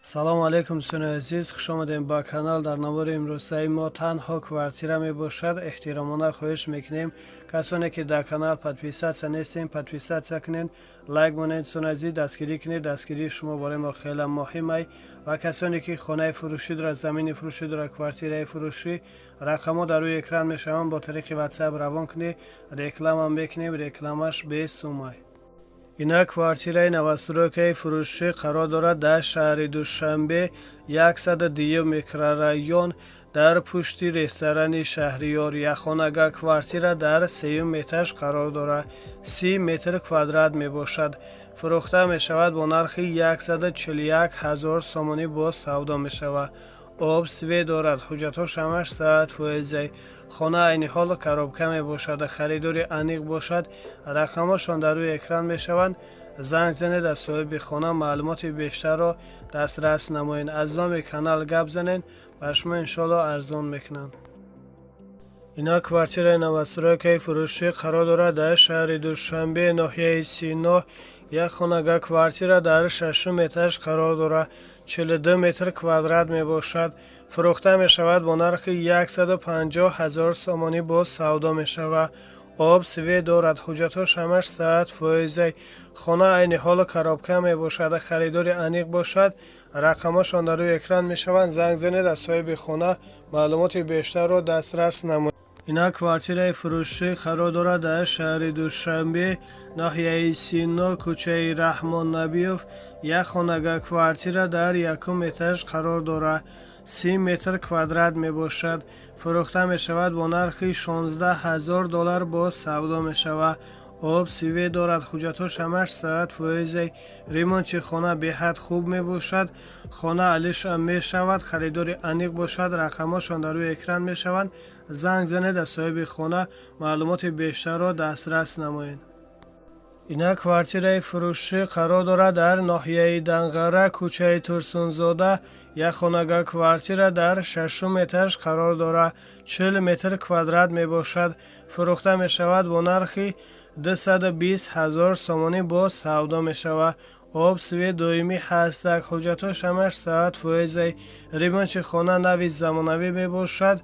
салому алайкум дӯстони азиз, хушомадем ба канал. дар навори имрӯзаи мо танҳо квартира мебошад. эҳтиромона хоҳиш мекунем касоне ки дар канал подписатсия нестем, подписатсия кунед, лайк монед. дӯстони азиз, дастгирӣ кунед. дастгирии шумо барои мо хеле муҳим ай. ва касоне ки хонаи фурӯшӣ дорад, замини фурӯшӣ дорад, квартираи фурӯшӣ, рақамҳо дар рӯи экран мешаванд. бо тариқи ватсап равон кунед, реклама мекунем. рекламаш бесум ай. ина квартираи новостройкаи фурӯшӣ қарор дорад дар шаҳри душанбе, 102 микрорайон, дар пушти ресторани шаҳриёр. якхонага квартира дар 3 этаж қарор дорад. 30 метр квадрат мебошад. фурӯхта мешавад бо нархи 141 000 сомонӣ боз савдо мешавад. об свет дорад. ҳуҷҷатҳош ҳамаш 100%. хона айни ҳол коробка мебошад. харидори аниқ бошад. рақамҳошон дар рӯи экран мешаванд. занг занед, аз соҳиби хона маълумоти бештарро дастрас намоед. аз номи канал гап занед, бар шумо иншоалло арзон мекунанд. ина квартираи новостройкаи фурӯшӣ қарор дорад дар шаҳри душанбе, ноҳияи сино. якхонага квартира дар 6 этаж қарор дорад. 42 метр квадрат мебошад. фурӯхта мешавад бо нархи 150 000 сомонӣ боз савдо мешавад. об свет дорад. ҳуҷҷатҳош ҳамаш 100%. хона айни ҳол коробка мебошад. харидори аниқ бошад. рақамҳошон дар рӯи экран мешаванд. занг занед, аз соҳиби хона маълумоти бештарро дастрас намоед. ина квартираи фурӯшӣ қарор дорад дар шаҳри душанбе, ноҳияи сино, кӯчаи раҳмон набиёв. якхонага квартира дар 1 этаж қарор дорад. 30 метр квадрат мебошад. фурӯхта мешавад бо нархи $16000 боз савдо мешавад. об свет дорад. ҳуҷҷатҳош ҳамаш 100%. ремонти хона беҳад хуб мебошад. хона алиша мешавад. харидори аниқ бошад. рақамҳошон дар рӯи экран мешаванд. занг занед, аз соҳиби хона маълумоти бештарро дастрас намоед. ина квартираи фурӯшӣ қарор дорад дар ноҳияи данғара, кӯчаи турсунзода. якхонага квартира дар 6 этаж қарор дорад. 40 метр квадрат мебошад. фурӯхта мешавад бо нархи 220 000 сомонӣ боз савдо мешавад. об свет доимӣ ҳастак. ҳуҷҷатҳош ҳамаш 100%. ремонти хона нави замонавӣ мебошад.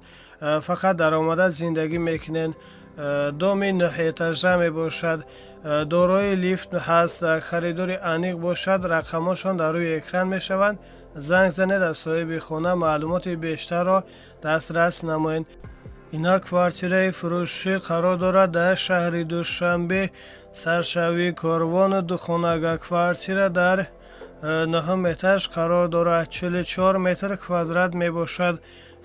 фақат даромада зиндагӣ мекунед. доми 9 этажа мебошад. дорои лифт ҳаст. харидори аниқ бошад. рақамҳошон дар рӯи экран мешаванд. занг занед, аз соҳиби хона маълумоти бештарро дастрас намоед. ина квартираи фурӯшӣ қарор дорад дар шаҳри душанбе, саршавӣ корвон. духонага квартира дар 9 этаж қарор дорад. 44 метр квадрат мебошад.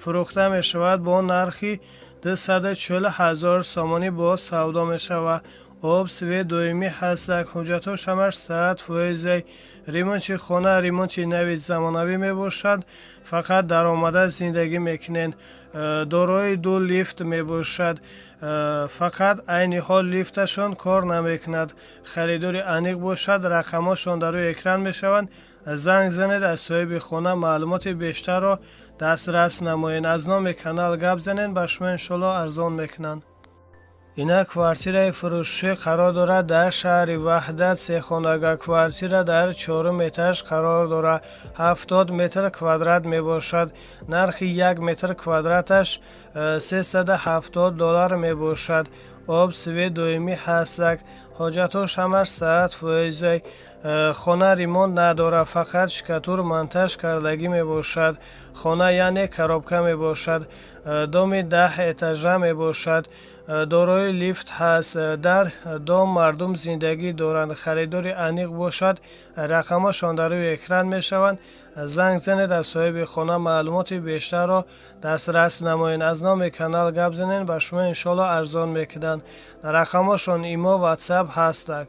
фурӯхта мешавад бо нархи 240 000 сомонӣ боз савдо мешавад. об свет доимӣ ҳастак. ҳуҷҷатҳош ҳамаш 100%. ремонти хона ремонти нави замонавӣ мебошад. фақат даромада зиндагӣ мекунед. дорои 2 лифт мебошад. фақат айни ҳол лифташон кор намекунад. харидори аниқ бошад. рақамҳошон дар рӯи экран мешаванд. занг занед, аз соҳиби хона маълумоти бештарро дастрас намоед. аз номи канал гап занед, ба шумо иншоалло арзон мекунанд. ина квартираи фурӯшӣ қарор дорад дар шаҳри ваҳдат. сехонага квартира дар 4 этаж қарор дорад. 70 метр квадрат мебошад. нархи 1 метр квадраташ $370 мебошад. об свет доимӣ ҳастак. ҳоҷатҳош ҳамаш 100%. хона ремонт надорад. фақат шкатур монтаж кардагӣ мебошад. хона яъне коробка мебошад. доми 10 этажа мебошад. дорои лифт ҳаст. дар дом мардум зиндагӣ доранд. харидори аниқ бошад. рақамҳошон дар рӯи экран мешаванд. занг занед, аз соҳиби хона маълумоти бештарро дастрас намоед. аз номи канал гап занед, ба шумо иншоалло арзон мекунанд. рақамҳошон имо ватсап ҳастак.